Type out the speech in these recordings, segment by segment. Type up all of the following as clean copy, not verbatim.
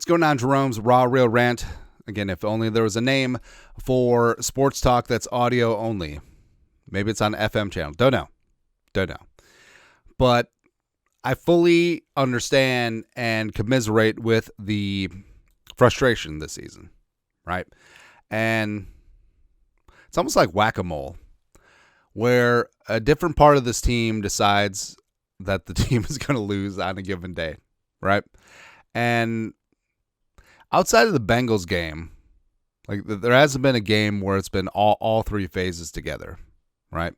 What's going on, Jerome's Raw Real Rant? Again, if only there was a name for sports talk that's audio only. Maybe it's on an FM channel. Don't know. But I fully understand and commiserate with the frustration this season, right? And it's almost like whack-a-mole, where a different part of this team decides that the team is going to lose on a given day, right? And outside of the Bengals game, like there hasn't been a game where it's been all three phases together, right?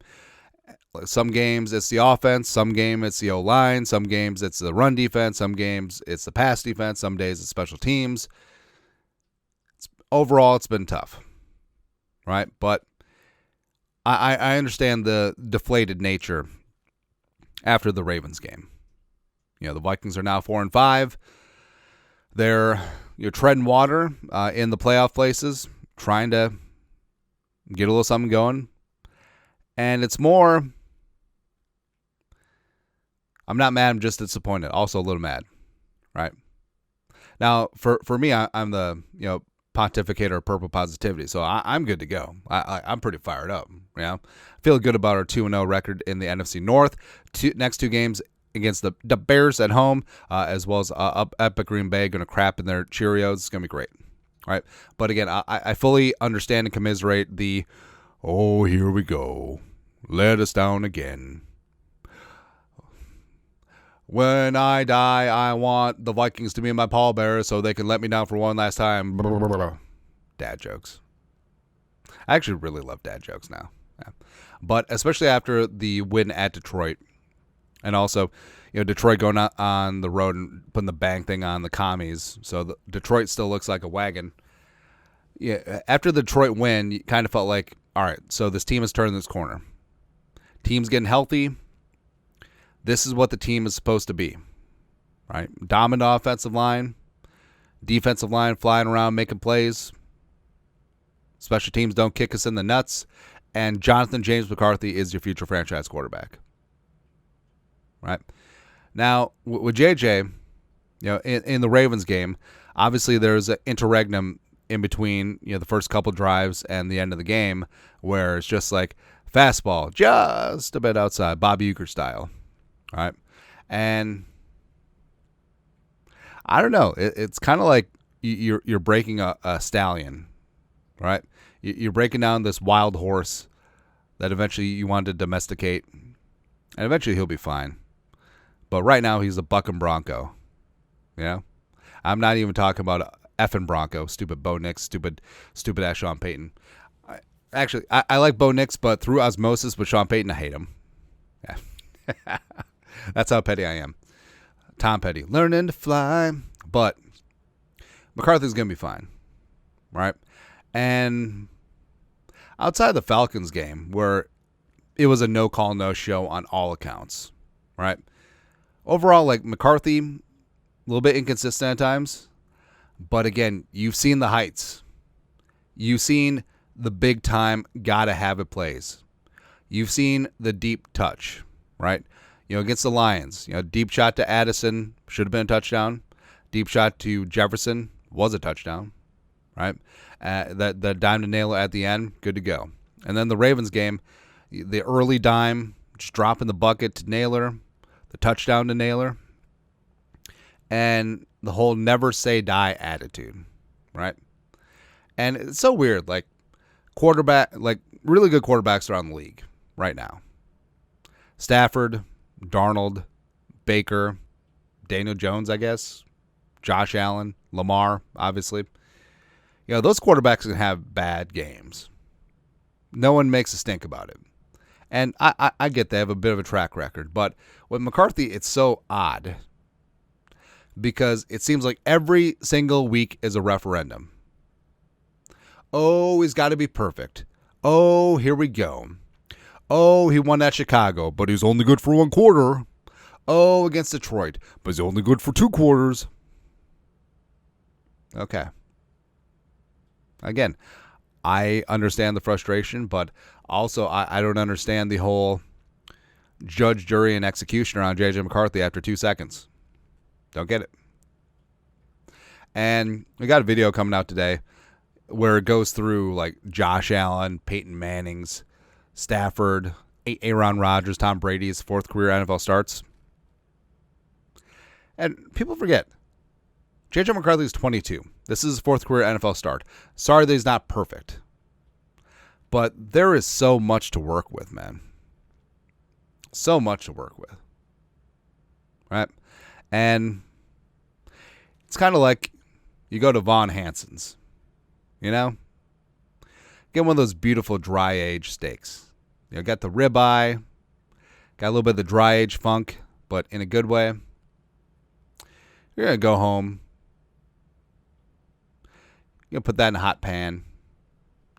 Some games it's the offense, some game it's the O-line, some games it's the run defense, some games it's the pass defense, some days it's special teams. Overall, it's been tough, right? But I understand the deflated nature after the Ravens game. You know, the Vikings are now 4-5. They're treading water in the playoff places, trying to get a little something going. And it's more, I'm not mad, I'm just disappointed. Also a little mad, right? Now, for me, I'm the, pontificator of purple positivity, so I'm good to go. I'm pretty fired up. I feel good about our 2-0 record in the NFC North. Next two games against the Bears at home, as well as up at Green Bay, going to crap in their Cheerios. It's going to be great. All right. But again, I fully understand and commiserate the, oh, here we go. Let us down again. When I die, I want the Vikings to be my pallbearers so they can let me down for one last time. Dad jokes. I actually really love dad jokes now. Yeah. But especially after the win at Detroit. And also, Detroit going out on the road and putting the bang thing on the commies. So Detroit still looks like a wagon. Yeah, after the Detroit win, you kind of felt like, all right, so this team has turned this corner. Team's getting healthy. This is what the team is supposed to be, right? Dominant offensive line, defensive line flying around making plays. Special teams don't kick us in the nuts. And Jonathan James McCarthy is your future franchise quarterback. Right? Now, with JJ, in the Ravens game, obviously there's an interregnum in between, the first couple drives and the end of the game where it's just like fastball, just a bit outside, Bobby Uecker style. All right? And I don't know. It's kind of like you're breaking a stallion, right? You're breaking down this wild horse that eventually you want to domesticate, and eventually he'll be fine. But right now he's a bucking bronco. I'm not even talking about effing bronco, stupid Bo Nix, stupid ass Sean Payton. I like Bo Nix, but through osmosis with Sean Payton, I hate him. Yeah. That's how petty I am. Tom Petty, learning to fly. But McCarthy's going to be fine, right? And outside the Falcons game, where it was a no-call, no-show on all accounts, right? Overall, like McCarthy, a little bit inconsistent at times. But again, you've seen the heights. You've seen the big-time gotta-have-it plays. You've seen the deep touch, right? Against the Lions, deep shot to Addison, should have been a touchdown. Deep shot to Jefferson, was a touchdown, right? The dime to Naylor at the end, good to go. And then the Ravens game, the early dime, just dropping the bucket to Naylor, the touchdown to Naylor, and the whole never say die attitude, right? And it's so weird, like really good quarterbacks around the league right now. Stafford, Darnold, Baker, Daniel Jones, I guess, Josh Allen, Lamar, obviously. Those quarterbacks can have bad games. No one makes a stink about it. And I get they have a bit of a track record. But with McCarthy, it's so odd because it seems like every single week is a referendum. Oh, he's got to be perfect. Oh, here we go. Oh, he won at Chicago, but he's only good for one quarter. Oh, against Detroit, but he's only good for 2 quarters. Okay. Again, I understand the frustration, but also I don't understand the whole judge, jury, and executioner on JJ McCarthy after 2 seconds. Don't get it. And we got a video coming out today where it goes through like Josh Allen, Peyton Manning's, Stafford, Aaron Rodgers, Tom Brady's 4th career NFL starts. And people forget, JJ McCarthy is 22. This is his 4th career NFL start. Sorry that he's not perfect. But there is so much to work with, man. So much to work with. Right? And it's kind of like you go to Von Hansen's. You know? Get one of those beautiful dry aged steaks. You know, got the ribeye, got a little bit of the dry aged funk, but in a good way. You're going to go home. You're going to put that in a hot pan.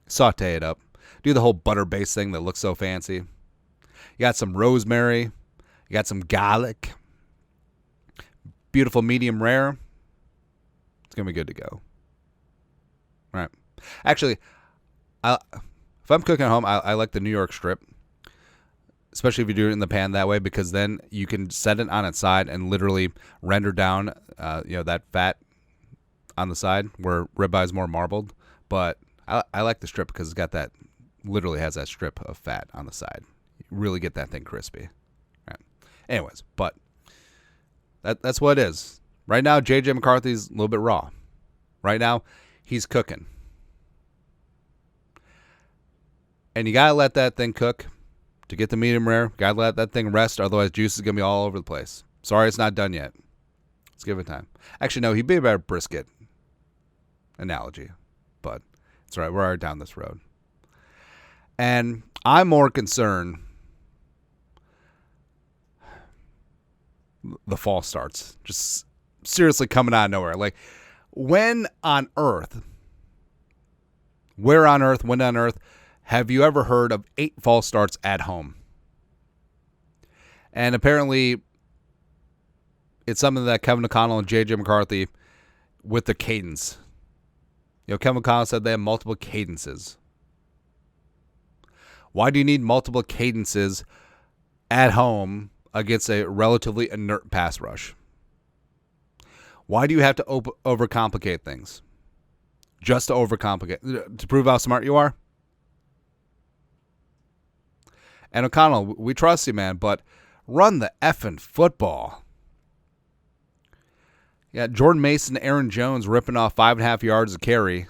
Saute it up. Do the whole butter-based thing that looks so fancy. You got some rosemary. You got some garlic. Beautiful medium rare. It's going to be good to go. All right. Actually, if I'm cooking at home, I like the New York strip. Especially if you do it in the pan that way, because then you can set it on its side and literally render down that fat on the side where ribeye is more marbled. But I like the strip because it's got that, literally has that strip of fat on the side. You really get that thing crispy. Right. Anyways, but that's what it is. Right now, JJ McCarthy's a little bit raw. Right now, he's cooking. And you got to let that thing cook to get the medium rare. Got to let that thing rest, otherwise juice is going to be all over the place. Sorry it's not done yet. Let's give it time. Actually, no, he'd be a better brisket analogy. But it's all right. We're already down this road. And I'm more concerned the fall starts. Just seriously coming out of nowhere. Like, when on earth, where on earth, when on earth, have you ever heard of 8 false starts at home? And apparently, it's something that Kevin O'Connell and JJ McCarthy with the cadence. You know, Kevin O'Connell said they have multiple cadences. Why do you need multiple cadences at home against a relatively inert pass rush? Why do you have to overcomplicate things? Just to overcomplicate, to prove how smart you are? And O'Connell, we trust you, man, but run the effing football. Yeah, Jordan Mason, Aaron Jones ripping off 5.5 yards a carry.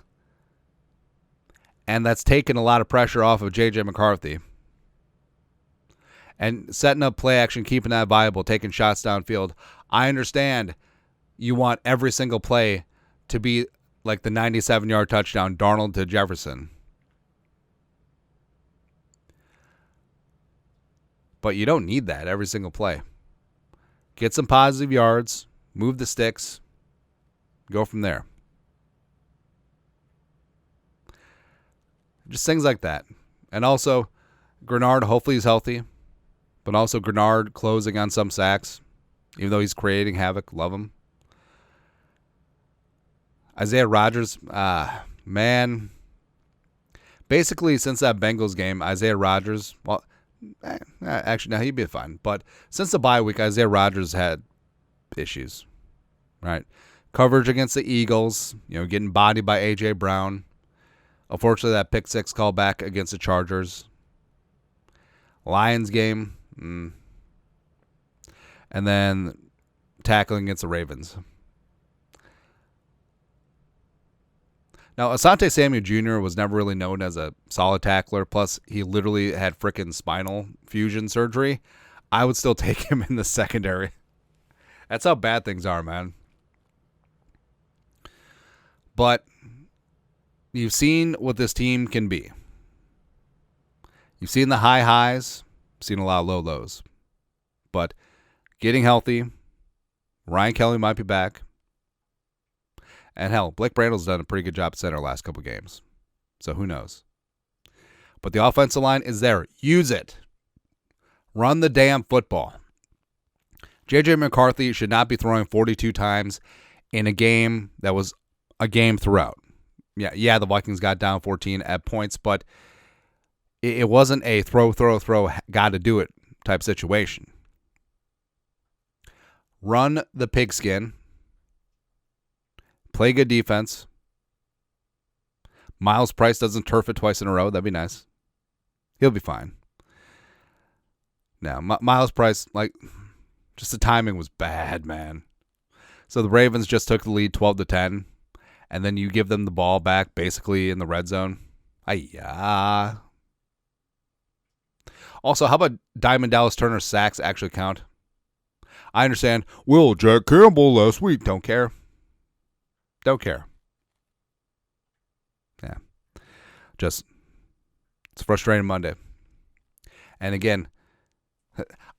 And that's taken a lot of pressure off of JJ McCarthy. And setting up play action, keeping that viable, taking shots downfield. I understand you want every single play to be like the 97-yard touchdown, Darnold to Jefferson. But you don't need that every single play. Get some positive yards, move the sticks, go from there. Just things like that. And also, Grenard, hopefully he's healthy. But also Grenard closing on some sacks. Even though he's creating havoc. Love him. Isaiah Rodgers, man. Basically, since that Bengals game, Isaiah Rodgers, well, actually, no, he'd be fine. But since the bye week, Isaiah Rodgers had issues. Right? Coverage against the Eagles, getting bodied by A.J. Brown. Unfortunately, that pick six call back against the Chargers. Lions game. And then tackling against the Ravens. Now, Asante Samuel Jr. was never really known as a solid tackler. Plus, he literally had frickin' spinal fusion surgery. I would still take him in the secondary. That's how bad things are, man. But you've seen what this team can be. You've seen the high highs, seen a lot of low lows. But getting healthy, Ryan Kelly might be back. And hell, Blake Brandle's done a pretty good job at center last couple games. So who knows? But the offensive line is there. Use it. Run the damn football. JJ McCarthy should not be throwing 42 times in a game that was a game throughout. Yeah, the Vikings got down 14 at points, but it wasn't a throw, got to do it type situation. Run the pigskin. Play good defense. Miles Price doesn't turf it twice in a row. That'd be nice. He'll be fine. Now, Miles Price, just the timing was bad, man. So the Ravens just took the lead 12-10, and then you give them the ball back basically in the red zone. Ay-ya. Also, how about Diamond Dallas Turner sacks actually count? I understand. Well, Jack Campbell last week. Don't care. Don't care. Yeah. It's a frustrating Monday. And again,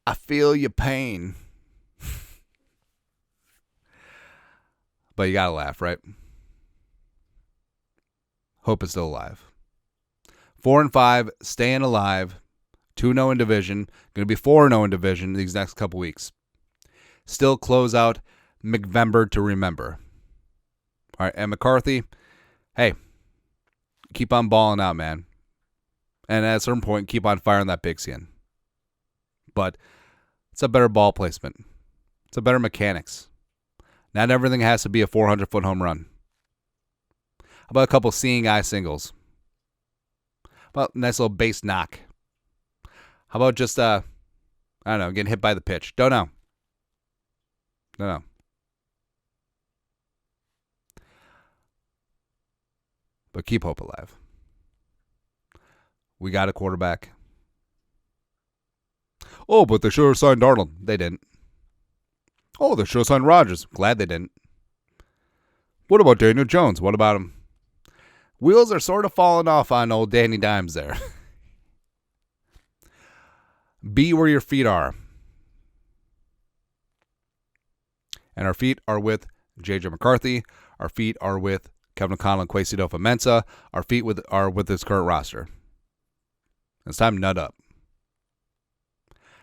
I feel your pain. But you gotta laugh, right? Hope is still alive. 4-5, staying alive. 2-0 in division. Going to be 4-0 in division these next couple weeks. Still close out McVember to remember. All right, and McCarthy, hey, keep on balling out, man. And at a certain point, keep on firing that pigskin. But it's a better ball placement. It's a better mechanics. Not everything has to be a 400-foot home run. How about a couple seeing eye singles? How about a nice little base knock? How about just, I don't know, getting hit by the pitch? Don't know. But keep hope alive. We got a quarterback. Oh, but they should have signed Darnold. They didn't. Oh, they should have signed Rodgers. Glad they didn't. What about Daniel Jones? What about him? Wheels are sort of falling off on old Danny Dimes there. Be where your feet are. And our feet are with JJ McCarthy. Our feet are with Kevin O'Connell and Kwesi Adofo-Mensah. Our feet are with this current roster. It's time to nut up.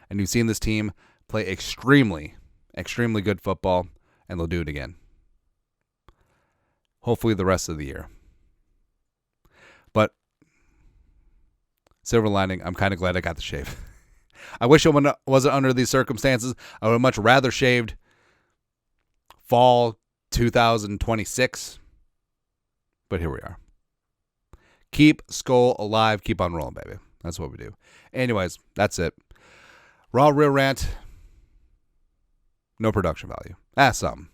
And you've seen this team play extremely, extremely good football, and they'll do it again. Hopefully the rest of the year. But silver lining, I'm kind of glad I got the shave. I wish it wasn't under these circumstances. I would have much rather shaved fall 2026. But here we are. Keep skull alive. Keep on rolling, baby. That's what we do. Anyways, that's it. Raw Real Rant. No production value. Something.